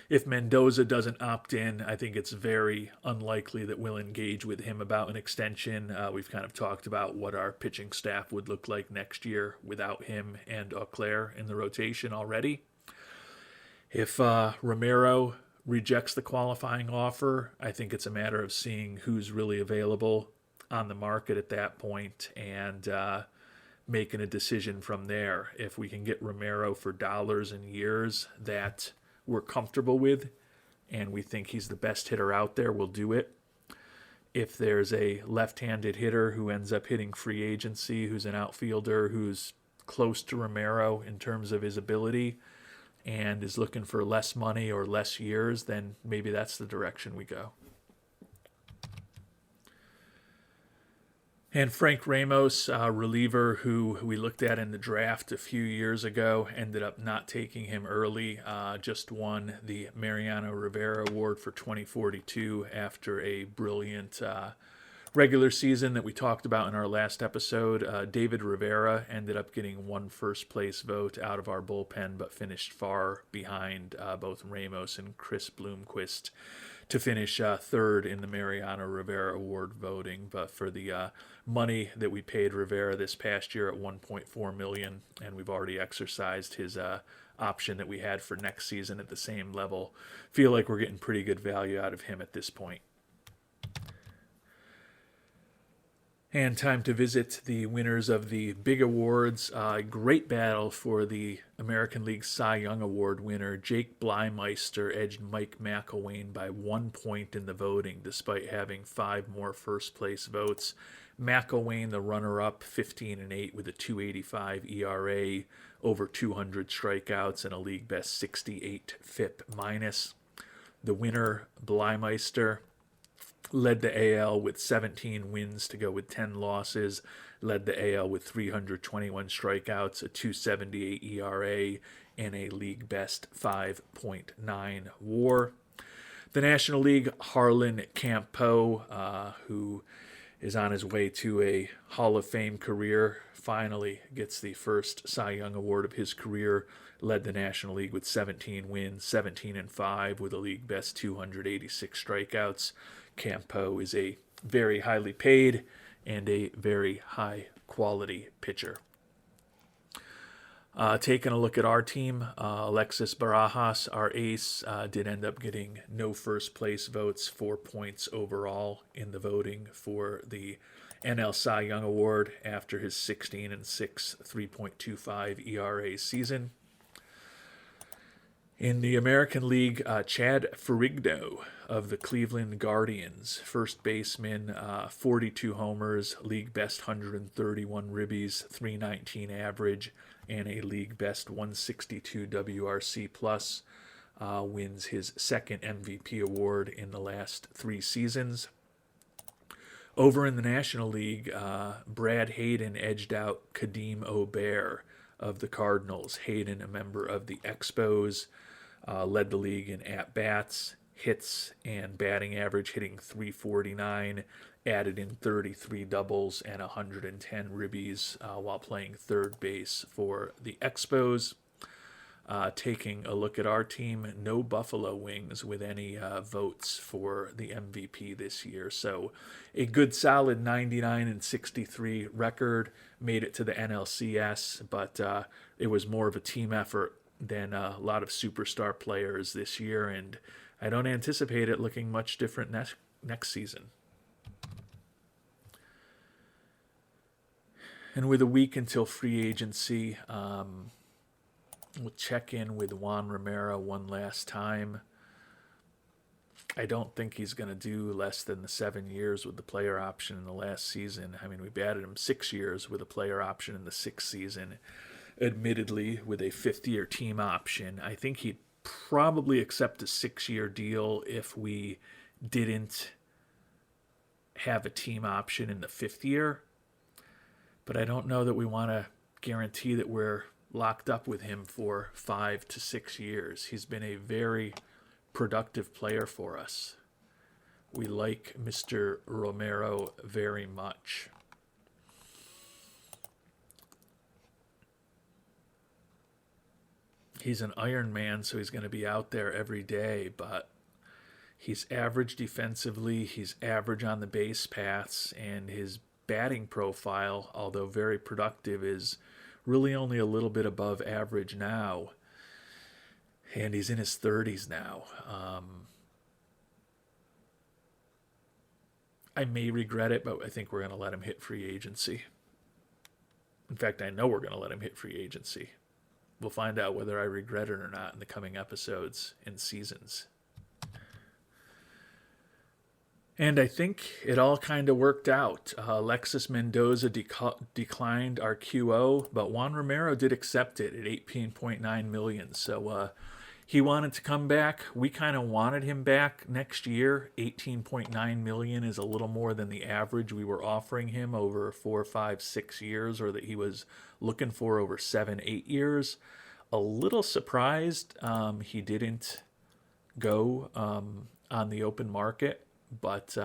[SPEAKER 1] If Mendoza doesn't opt in, I think it's very unlikely that we'll engage with him about an extension. We've kind of talked about what our pitching staff would look like next year without him and Auclair in the rotation already. If Romero rejects the qualifying offer, I think it's a matter of seeing who's really available on the market at that point and making a decision from there. If we can get Romero for dollars and years that we're comfortable with and we think he's the best hitter out there, we'll do it. If there's a left-handed hitter who ends up hitting free agency, who's an outfielder who's close to Romero in terms of his ability and is looking for less money or less years, then maybe that's the direction we go. And Frank Ramos, reliever who we looked at in the draft a few years ago, ended up not taking him early, just won the Mariano Rivera Award for 2042 after a brilliant regular season that we talked about in our last episode. David Rivera ended up getting one first-place vote out of our bullpen, but finished far behind both Ramos and Chris Bloomquist to finish third in the Mariano Rivera Award voting. But for the money that we paid Rivera this past year at $1.4 million, and we've already exercised his option that we had for next season at the same level, feel like we're getting pretty good value out of him at this point. And time to visit the winners of the big awards. Great battle for the American League Cy Young Award winner. Jake Blymeister edged Mike McElwain by 1 point in the voting, despite having 5 more first-place votes. McElwain, the runner-up, 15-8 with a 2.85 ERA, over 200 strikeouts, and a league-best 68 FIP minus. The winner, Blymeister, led the AL with 17 wins to go with 10 losses, led the AL with 321 strikeouts, a 2.78 ERA, and a league-best 5.9 WAR. The National League, Harlan Campeau, who is on his way to a Hall of Fame career, finally gets the first Cy Young Award of his career, led the National League with 17 wins, 17-5 with a league-best 286 strikeouts. Campeau is a very highly paid and a very high-quality pitcher. Taking a look at our team, Alexis Barajas, our ace, did end up getting no first-place votes, 4 points overall in the voting for the NL Cy Young Award after his 16-6, 3.25 ERA season. In the American League, Chad Ferrigno of the Cleveland Guardians, first baseman, 42 homers, league best 131 ribbies, 319 average, and a league best 162 WRC plus, wins his second MVP award in the last 3 seasons. Over in the National League, Brad Hayden edged out Kadeem O'Bear of the Cardinals. Hayden, a member of the Expos, led the league in at-bats, hits, and batting average, hitting .349, added in 33 doubles and 110 ribbies while playing third base for the Expos. Taking a look at our team, no Buffalo Wings with any votes for the MVP this year. So a good solid 99-63 record, made it to the NLCS, but it was more of a team effort than a lot of superstar players this year, and I don't anticipate it looking much different next season. And with a week until free agency, we'll check in with Juan Romero one last time. I don't think he's going to do less than the 7 years with the player option in the last season. I mean, we batted him 6 years with a player option in the 6th season, admittedly with a 5th-year team option. I think he'd probably accept a 6-year deal if we didn't have a team option in the 5th year. But I don't know that we want to guarantee that we're locked up with him for 5 to 6 years. He's been a very productive player for us. We like Mr. Romero very much. He's an Iron Man, so he's going to be out there every day, but he's average defensively, he's average on the base paths, and his batting profile, although very productive, is really only a little bit above average now, and he's in his 30s now. I may regret it, but I think we're going to let him hit free agency. In fact, I know we're going to let him hit free agency. We'll find out whether I regret it or not in the coming episodes and seasons. And I think it all kind of worked out. Alexis Mendoza declined our QO, but Juan Romero did accept it at $18.9 million. So he wanted to come back. We kind of wanted him back next year. $18.9 million is a little more than the average we were offering him over 4, 5, 6 years, or that he was looking for over 7, 8 years. A little surprised he didn't go on the open market. But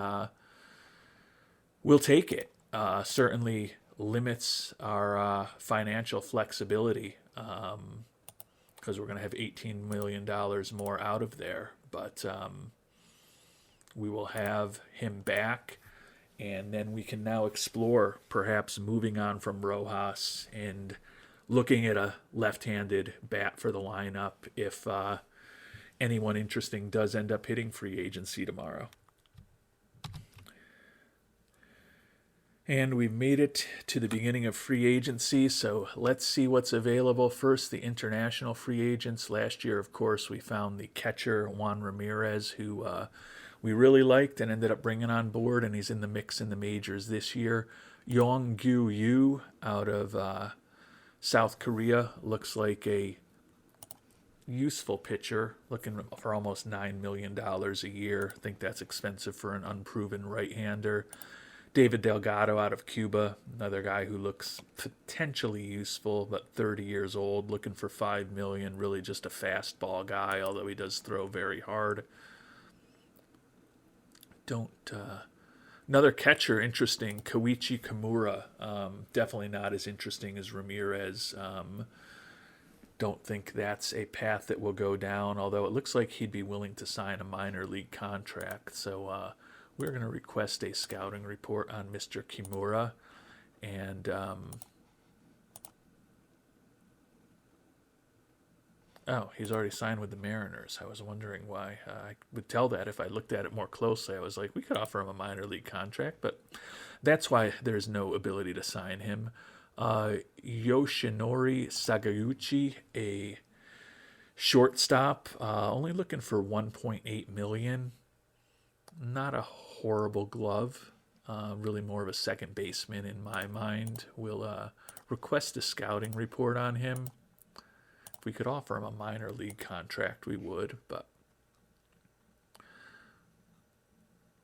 [SPEAKER 1] we'll take it. Certainly limits our financial flexibility because we're going to have $18 million more out of there. But we will have him back, and then we can now explore perhaps moving on from Rojas and looking at a left-handed bat for the lineup if anyone interesting does end up hitting free agency tomorrow. And we've made it to the beginning of free agency, so let's see what's available. First, the international free agents. Last year, of course, we found the catcher, Juan Ramirez, who we really liked and ended up bringing on board, and he's in the mix in the majors this year. Yong-Gyu Yu out of South Korea looks like a useful pitcher, looking for almost $9 million a year. I think that's expensive for an unproven right-hander. David Delgado out of Cuba, another guy who looks potentially useful, but 30 years old, looking for $5 million, really just a fastball guy, although he does throw very hard. Another catcher, interesting, Koichi Kimura, definitely not as interesting as Ramirez. Don't think that's a path that will go down, although it looks like he'd be willing to sign a minor league contract, so we're going to request a scouting report on Mr. Kimura. And he's already signed with the Mariners. I was wondering why. I would tell that if I looked at it more closely. I was like, we could offer him a minor league contract, but that's why there's no ability to sign him. Yoshinori Sakaguchi, a Shortstop, only looking for 1.8 million. Not a horrible glove. Really more of a second baseman in my mind. We'll request a scouting report on him. If we could offer him a minor league contract, we would. But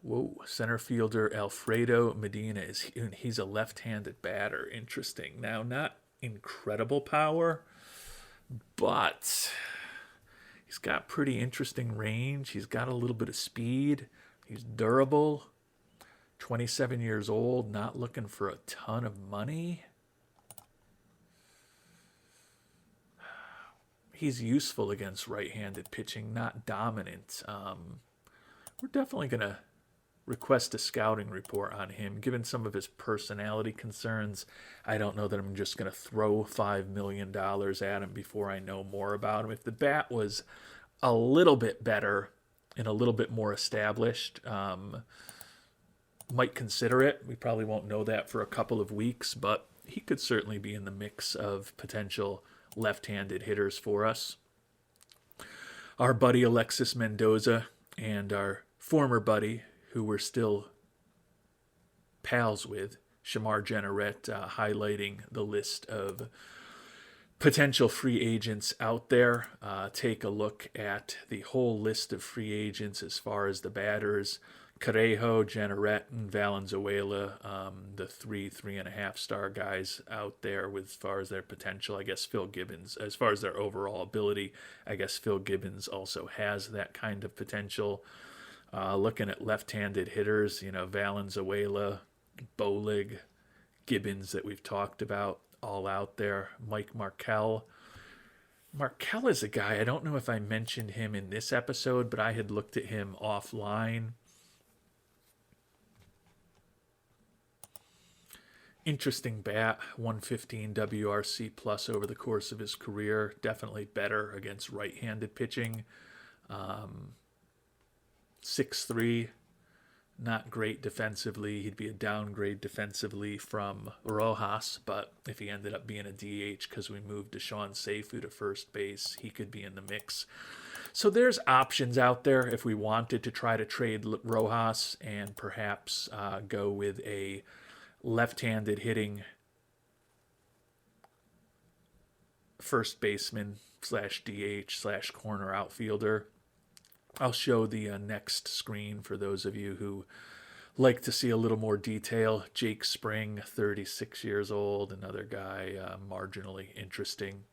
[SPEAKER 1] whoa, center fielder Alfredo Medina he's a left-handed batter. Interesting. Now, not incredible power, but he's got pretty interesting range. He's got a little bit of speed. He's durable. 27 years old, not looking for a ton of money. He's useful against right-handed pitching, not dominant. We're definitely going to request a scouting report on him. Given some of his personality concerns, I don't know that I'm just going to throw $5 million at him before I know more about him. If the bat was a little bit better and a little bit more established, might consider it. We probably won't know that for a couple of weeks, but he could certainly be in the mix of potential left-handed hitters for us. Our buddy Alexis Mendoza and our former buddy, who we're still pals with, Shamar Jenneret, highlighting the list of potential free agents out there. Take a look at the whole list of free agents as far as the batters. Correjo, Jenneret, and Valenzuela, the 3.5 star guys out there with as far as their potential. I guess Phil Gibbons, as far as their overall ability, I guess Phil Gibbons also has that kind of potential. Looking at left-handed hitters, Valenzuela, Bolig, Gibbons that we've talked about, all out there. Mike Markel. Markel is a guy, I don't know if I mentioned him in this episode, but I had looked at him offline. Interesting bat, 115 WRC plus over the course of his career. Definitely better against right-handed pitching. 6'3", not great defensively. He'd be a downgrade defensively from Rojas, but if he ended up being a DH because we moved Deshaun Seifu to first base, he could be in the mix. So there's options out there if we wanted to try to trade Rojas and perhaps go with a left-handed hitting first baseman / DH / corner outfielder. I'll show the next screen for those of you who like to see a little more detail. Jake Spring, 36 years old, another guy marginally interesting.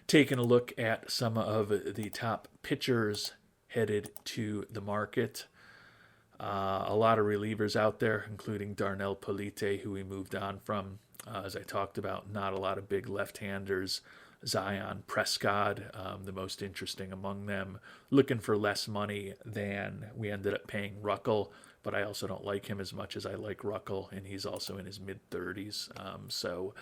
[SPEAKER 1] Taking a look at some of the top pitchers headed to the market. A lot of relievers out there, including Darnell Polite, who we moved on from. As I talked about, not a lot of big left-handers. Zion Prescott, the most interesting among them, looking for less money than we ended up paying Ruckel, but I also don't like him as much as I like Ruckel, and he's also in his mid-30s. So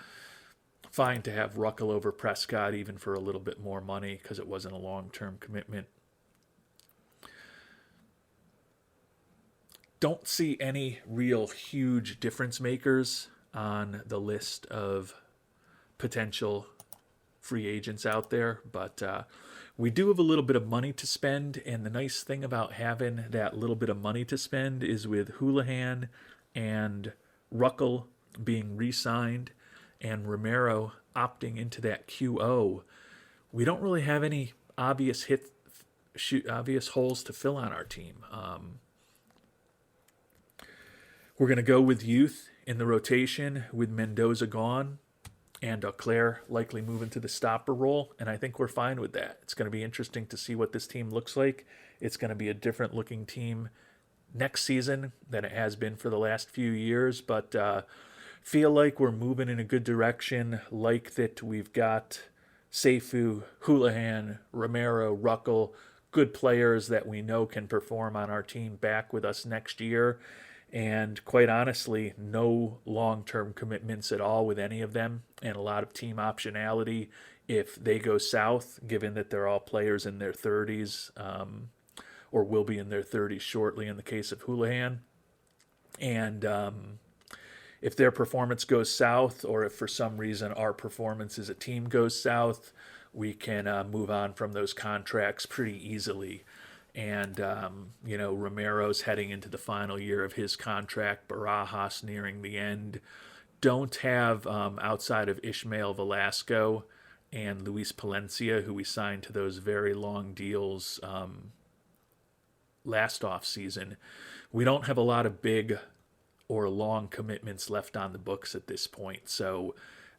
[SPEAKER 1] fine to have Ruckel over Prescott, even for a little bit more money, because it wasn't a long-term commitment. Don't see any real huge difference makers on the list of potential free agents out there, but we do have a little bit of money to spend, and the nice thing about having that little bit of money to spend is with Houlihan and Ruckel being re-signed and Romero opting into that QO, we don't really have any obvious holes to fill on our team. We're going to go with youth in the rotation with Mendoza gone and Auclair likely moving to the stopper role, and I think we're fine with that. It's going to be interesting to see what this team looks like. It's going to be a different looking team next season than it has been for the last few years, but feel like we're moving in a good direction, like that we've got Seifu, Houlihan, Romero, Ruckel, good players that we know can perform on our team back with us next year. And quite honestly, no long-term commitments at all with any of them, and a lot of team optionality if they go south, given that they're all players in their 30s, or will be in their 30s shortly in the case of Houlihan. And if their performance goes south, or if for some reason our performance as a team goes south, we can move on from those contracts pretty easily. And, Romero's heading into the final year of his contract, Barajas nearing the end. Don't have, outside of Ishmael Velasco and Luis Palencia, who we signed to those very long deals last offseason, we don't have a lot of big or long commitments left on the books at this point. So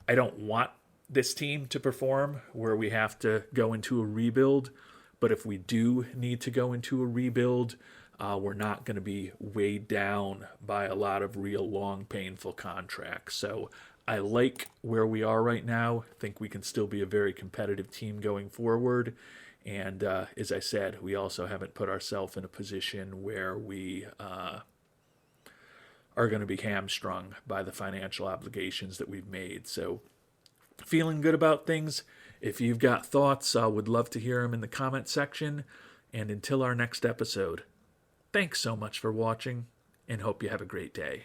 [SPEAKER 1] I don't want this team to perform where we have to go into a rebuild. But if we do need to go into a rebuild, we're not going to be weighed down by a lot of real long, painful contracts. So I like where we are right now. I think we can still be a very competitive team going forward. And as I said, we also haven't put ourselves in a position where we are going to be hamstrung by the financial obligations that we've made. So feeling good about things. If you've got thoughts, I would love to hear them in the comment section. And until our next episode, thanks so much for watching and hope you have a great day.